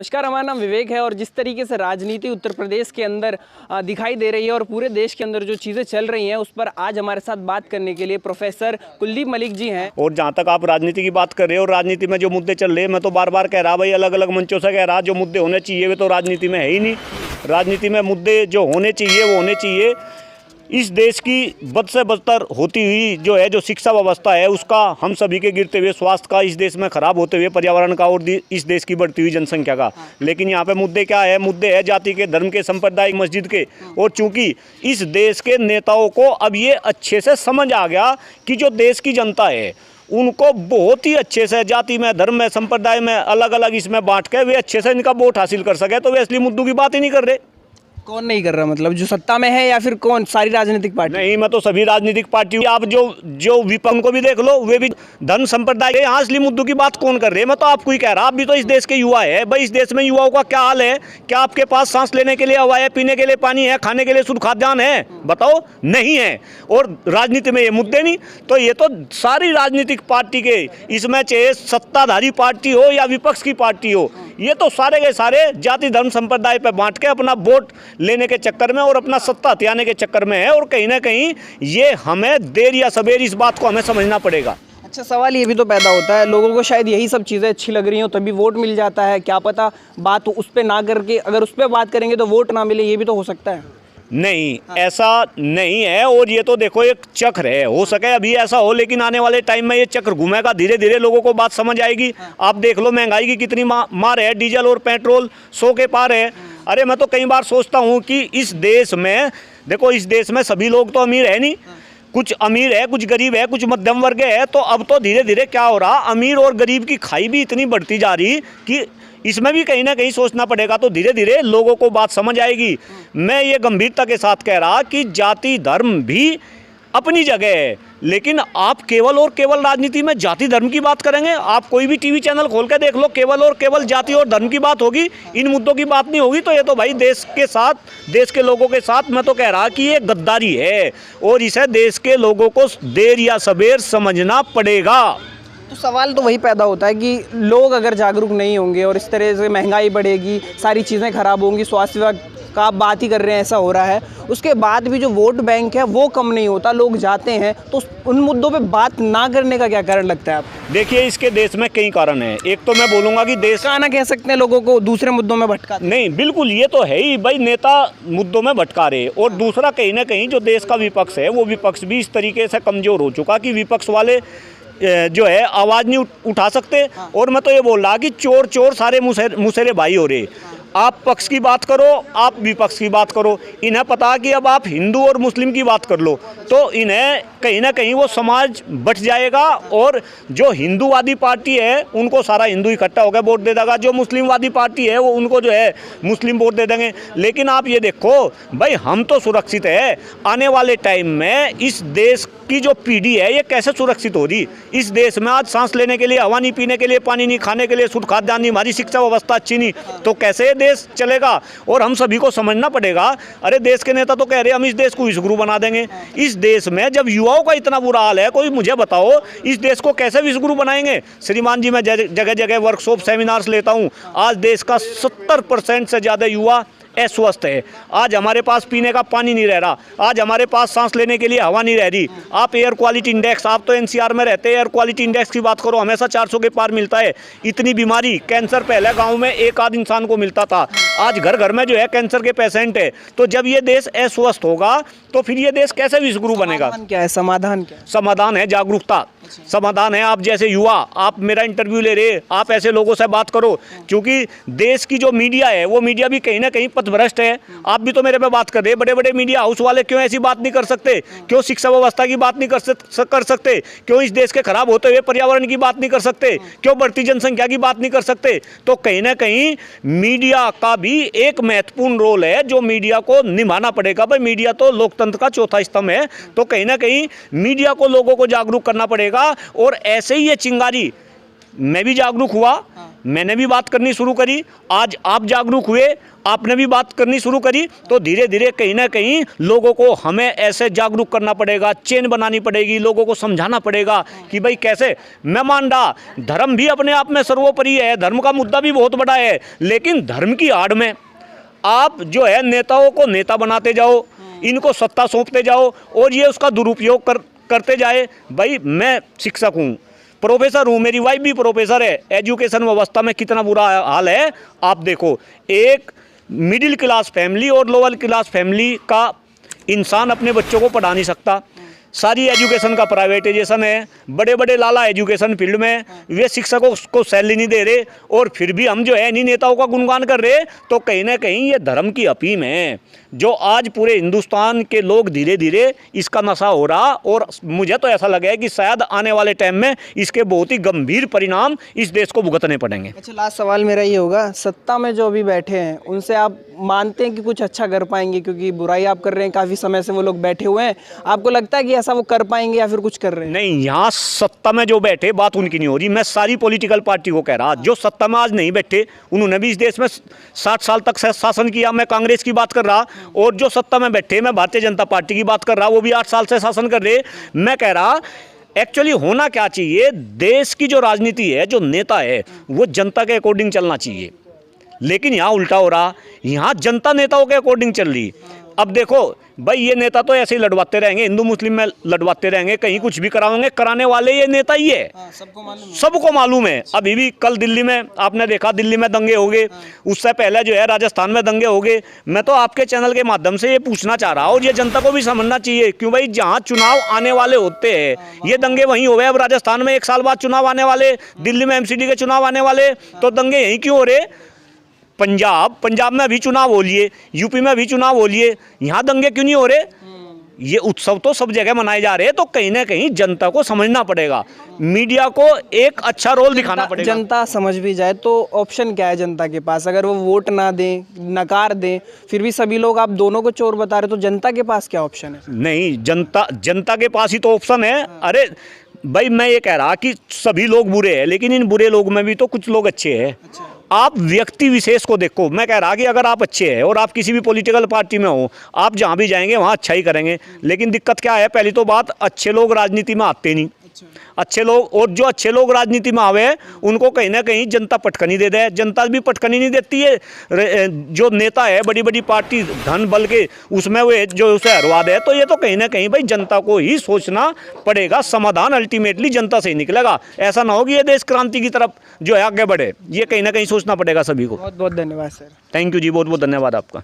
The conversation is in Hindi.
नमस्कार, हमारा नाम विवेक है और जिस तरीके से राजनीति उत्तर प्रदेश के अंदर दिखाई दे रही है और पूरे देश के अंदर जो चीज़ें चल रही हैं उस पर आज हमारे साथ बात करने के लिए प्रोफेसर कुलदीप मलिक जी हैं। और जहाँ तक आप राजनीति की बात कर रहे हो और राजनीति में जो मुद्दे चल रहे हैं, मैं तो बार बार कह रहा भाई, अलग अलग मंचों से कह रहा, जो मुद्दे होने चाहिए वे तो राजनीति में है ही नहीं। राजनीति में मुद्दे जो होने चाहिए वो होने चाहिए। इस देश की बद से बदतर होती हुई जो शिक्षा व्यवस्था है उसका, हम सभी के गिरते हुए स्वास्थ्य का, इस देश में खराब होते हुए पर्यावरण का और इस देश की बढ़ती हुई जनसंख्या का। लेकिन यहाँ पे मुद्दे क्या है? मुद्दे है जाति के, धर्म के, सांप्रदायिक, मस्जिद के। और चूंकि इस देश के नेताओं को अब ये अच्छे से समझ आ गया कि जो देश की जनता है उनको बहुत ही अच्छे से जाति में, धर्म में, संप्रदाय में अलग अलग इसमें बांट के वे अच्छे से इनका वोट हासिल कर सके, तो वे असली मुद्दों की बात ही नहीं कर रहे। कौन नहीं कर रहा? मतलब जो सत्ता में है या फिर कौन? सारी राजनीतिक पार्टी? नहीं, मैं तो सभी राजनीतिक पार्टी, आप जो विपक्ष को भी देख लो, वे भी धर्म संप्रदाय के यहाँ असली मुद्दों की बात कौन कर रहे हैं? मैं तो आपको ही कह रहा, आप भी तो इस देश के युवा है भाई। इस देश में युवाओं का क्या हाल है? क्या आपके पास सांस लेने के लिए हवा है, पीने के लिए पानी है, खाने के लिए शुद्ध खाद्यान्न है? बताओ, नहीं है। और राजनीति में ये मुद्दे नहीं, तो ये तो सारी राजनीतिक पार्टी के, इसमें चाहे सत्ताधारी पार्टी हो या विपक्ष की पार्टी हो, ये तो सारे के सारे जाति, धर्म, संप्रदाय पे बांट के अपना वोट लेने के चक्कर में और अपना सत्ता हथियाने के चक्कर में है। और कहीं ना कहीं ये हमें देर या सवेर इस बात को हमें समझना पड़ेगा। अच्छा, सवाल ये भी तो पैदा होता है, लोगों को शायद यही सब चीज़ें अच्छी लग रही हो तभी वोट मिल जाता है। क्या पता बात उस पर ना करके, अगर उस पर बात करेंगे तो वोट ना मिले, ये भी तो हो सकता है। नहीं, ऐसा नहीं है। और ये तो देखो एक चक्र है, हो सके अभी ऐसा हो, लेकिन आने वाले टाइम में ये चक्र घूमेगा, धीरे धीरे लोगों को बात समझ आएगी। आप देख लो महंगाई की कितनी मार है, डीजल और पेट्रोल 100 के पार है। अरे मैं तो कई बार सोचता हूँ कि इस देश में, देखो इस देश में सभी लोग तो अमीर है नहीं, कुछ अमीर है, कुछ गरीब है, कुछ मध्यम वर्ग है। तो अब तो धीरे धीरे क्या हो रहा, अमीर और गरीब की खाई भी इतनी बढ़ती जा रही कि इसमें भी कहीं ना कहीं सोचना पड़ेगा। तो धीरे धीरे लोगों को बात समझ आएगी। मैं ये गंभीरता के साथ कह रहा कि जाति धर्म भी अपनी जगह है, लेकिन आप केवल और केवल राजनीति में जाति धर्म की बात करेंगे। आप कोई भी टीवी चैनल खोल के देख लो, केवल और केवल जाति और धर्म की बात होगी, इन मुद्दों की बात नहीं होगी। तो ये तो भाई देश के साथ, देश के लोगों के साथ मैं तो कह रहा कि ये गद्दारी है और इसे देश के लोगों को देर या सवेर समझना पड़ेगा। तो सवाल तो वही पैदा होता है कि लोग अगर जागरूक नहीं होंगे और इस तरह से महंगाई बढ़ेगी, सारी चीज़ें खराब होंगी, स्वास्थ्य विभाग का आप बात ही कर रहे हैं, ऐसा हो रहा है, उसके बाद भी जो वोट बैंक है वो कम नहीं होता, लोग जाते हैं। तो उन मुद्दों पे बात ना करने का क्या कारण लगता है आपको? देखिए, इसके देश में कई कारण हैं। एक तो मैं बोलूँगा कि देश का ना कह सकते हैं लोगों को दूसरे मुद्दों में भटका नहीं, बिल्कुल ये तो है ही भाई, नेता मुद्दों में भटका रहे। और दूसरा कहीं ना कहीं जो देश का विपक्ष है, वो विपक्ष भी इस तरीके से कमज़ोर हो चुका कि विपक्ष वाले जो है आवाज़ नहीं उठा सकते। और मैं तो ये बोल रहा कि चोर चोर सारे मुसेरे भाई हो रहे। आप पक्ष की बात करो, आप विपक्ष की बात करो, इन्हें पता कि अब आप हिंदू और मुस्लिम की बात कर लो तो इन्हें कहीं ना कहीं वो समाज बट जाएगा। और जो हिंदूवादी पार्टी है उनको सारा हिंदू इकट्ठा होकर वोट दे देगा, जो मुस्लिमवादी पार्टी है वो उनको जो है मुस्लिम वोट दे देंगे। लेकिन आप ये देखो भाई, हम तो सुरक्षित है। आने वाले टाइम में इस देश की जो पीढ़ी है ये कैसे सुरक्षित हो रही? इस देश में आज सांस लेने के लिए हवा नहीं, पीने के लिए पानी नहीं, खाने के लिए शुद्ध खाद्यान्न नहीं, हमारी शिक्षा व्यवस्था अच्छी नहीं, तो कैसे देश चलेगा? और हम सभी को समझना पड़ेगा। अरे देश के नेता तो कह रहे हैं हम इस देश को विश्वगुरु बना देंगे। इस देश में जब युवाओं का इतना बुरा हाल है, कोई मुझे बताओ इस देश को कैसे विश्वगुरु बनाएंगे? श्रीमान जी, मैं जगह जगह वर्कशॉप सेमिनार्स लेता हूँ। आज देश का 70% से ज़्यादा युवा अस्वस्थ है। आज हमारे पास पीने का पानी नहीं रह रहा, आज हमारे पास सांस लेने के लिए हवा नहीं रह रही। आप एयर क्वालिटी इंडेक्स, आप तो एनसीआर में रहते हैं, एयर क्वालिटी इंडेक्स की बात करो, हमेशा 400 के पार मिलता है। इतनी बीमारी, कैंसर पहले गांव में एक आध इंसान को मिलता था, आज घर घर में जो है कैंसर के पेशेंट है। तो जब ये देश अस्वस्थ होगा तो फिर ये देश कैसे विश्वगुरु बनेगा? क्या है समाधान? क्या समाधान है जागरूकता, समाधान है आप जैसे युवा, आप मेरा इंटरव्यू ले रहे, आप ऐसे लोगों से बात करो। क्योंकि देश की जो मीडिया है वो मीडिया भी कहीं ना कहीं पथभ्रष्ट है। आप भी तो मेरे पे बात कर रहे हैं, बड़े बड़े मीडिया हाउस वाले क्यों ऐसी बात नहीं कर सकते? क्यों शिक्षा व्यवस्था की बात नहीं कर सकते? क्यों इस देश के खराब होते हुए पर्यावरण की बात नहीं कर सकते? क्यों बढ़ती जनसंख्या की बात नहीं कर सकते? तो कहीं ना कहीं मीडिया का भी एक महत्वपूर्ण रोल है जो मीडिया को निभाना पड़ेगा। भाई मीडिया तो लोकतंत्र का चौथा स्तंभ है, तो कहीं ना कहीं मीडिया को लोगों को जागरूक करना पड़ेगा। और ऐसे ही ये चिंगारी, मैं भी जागरूक हुआ, मैंने भी बात करनी शुरू करी, आज आप जागरूक हुए, आपने भी बात करनी शुरू करी, तो धीरे धीरे कहीं ना कहीं लोगों को हमें ऐसे जागरूक करना पड़ेगा, चेन बनानी पड़ेगी, लोगों को समझाना पड़ेगा कि भाई कैसे। मैं मान रहा धर्म भी अपने आप में सर्वोपरि है, धर्म का मुद्दा भी बहुत बड़ा है, लेकिन धर्म की आड़ में आप जो है नेताओं को नेता बनाते जाओ, इनको सत्ता सौंपते जाओ और ये उसका दुरुपयोग करते जाए। भाई मैं शिक्षक हूँ, प्रोफेसर हूँ, मेरी वाइफ भी प्रोफेसर है। एजुकेशन व्यवस्था में कितना बुरा हाल है आप देखो। एक मिडिल क्लास फैमिली और लोअर क्लास फैमिली का इंसान अपने बच्चों को पढ़ा नहीं सकता। सारी एजुकेशन का प्राइवेटाइजेशन है, बड़े बड़े लाला एजुकेशन फील्ड में, वे शिक्षकों को सैलरी नहीं दे रहे और फिर भी हम जो है इन्हीं नेताओं का गुणगान कर रहे। तो कहीं ना कहीं ये धर्म की अफीम है जो आज पूरे हिंदुस्तान के लोग धीरे धीरे इसका नशा हो रहा, और मुझे तो ऐसा लगा है कि शायद आने वाले टाइम में इसके बहुत ही गंभीर परिणाम इस देश को भुगतने पड़ेंगे। अच्छा, लास्ट सवाल मेरा ये होगा, सत्ता में जो अभी बैठे हैं उनसे आप मानते हैं कि कुछ अच्छा कर पाएंगे? क्योंकि बुराई आप कर रहे हैं, काफ़ी समय से वो लोग बैठे हुए हैं, आपको लगता है कि ऐसा वो कर पाएंगे या फिर कुछ कर रहे हैं? नहीं, यहाँ सत्ता में जो बैठे बात उनकी नहीं हो रही, मैं सारी पॉलिटिकल पार्टी को कह रहा। जो सत्ता में आज नहीं बैठे, उन्होंने भी इस देश में 60 साल तक शासन किया, मैं कांग्रेस की बात कर रहा, और जो सत्ता में बैठे मैं भारतीय जनता पार्टी की बात कर रहा, वो भी 8 साल से शासन कर रहे। मैं कह रहा एक्चुअली होना क्या चाहिए, देश की जो राजनीति है, जो नेता है, वो जनता के अकॉर्डिंग चलना चाहिए, लेकिन यहाँ उल्टा हो रहा, यहाँ जनता नेताओं के अकॉर्डिंग चल रही। अब देखो भाई, ये नेता तो ऐसे ही लड़वाते रहेंगे, हिंदू मुस्लिम में लड़वाते रहेंगे, कहीं कुछ भी कराएंगे, कराने वाले ये नेता ही है, सबको मालूम है। अभी भी कल दिल्ली में आपने देखा, दिल्ली में दंगे हो गए, उससे पहले जो है राजस्थान में दंगे हो गए। मैं तो आपके चैनल के माध्यम से ये पूछना चाह रहा हूँ, और ये जनता को भी समझना चाहिए, क्यों भाई जहाँ चुनाव आने वाले होते हैं ये दंगे वहीं हो गए। अब राजस्थान में 1 साल बाद चुनाव आने वाले, दिल्ली में MCD के चुनाव आने वाले, तो दंगे यहीं क्यों हो रहे? पंजाब में भी चुनाव हो लिए, यूपी में भी चुनाव हो लिए, यहाँ दंगे क्यों नहीं हो रहे? ये उत्सव तो सब जगह मनाए जा रहे हैं। तो कहीं ना कहीं जनता को समझना पड़ेगा, मीडिया को एक अच्छा रोल दिखाना पड़ेगा। जनता समझ भी जाए तो ऑप्शन क्या है जनता के पास? अगर वो वोट ना दें, नकार दें, फिर भी सभी लोग आप दोनों को चोर बता रहे, तो जनता के पास क्या ऑप्शन है? नहीं, जनता के पास ही तो ऑप्शन है। अरे भाई, मैं ये कह रहा कि सभी लोग बुरे हैं, लेकिन इन बुरे लोग में भी तो कुछ लोग अच्छे हैं। आप व्यक्ति विशेष को देखो। मैं कह रहा कि अगर आप अच्छे हैं और आप किसी भी पॉलिटिकल पार्टी में हो, आप जहाँ भी जाएंगे वहाँ अच्छा ही करेंगे, लेकिन दिक्कत क्या है? पहली तो बात, अच्छे लोग राजनीति में आते नहीं। अच्छे लोग, और जो अच्छे लोग राजनीति में आवे उनको कहीं ना कहीं जनता पटकनी दे दे। जनता भी पटकनी नहीं देती है, जो नेता है बड़ी बड़ी पार्टी धन बल के उसमें वो जो उसे हरवा दे। तो ये तो कहीं ना कहीं भाई जनता को ही सोचना पड़ेगा, समाधान अल्टीमेटली जनता से ही निकलेगा। ऐसा ना हो कि ये देश क्रांति की तरफ जो है आगे बढ़े, ये कहीं ना कहीं सोचना पड़ेगा सभी को। बहुत बहुत धन्यवाद सर। थैंक यू जी, बहुत बहुत धन्यवाद आपका।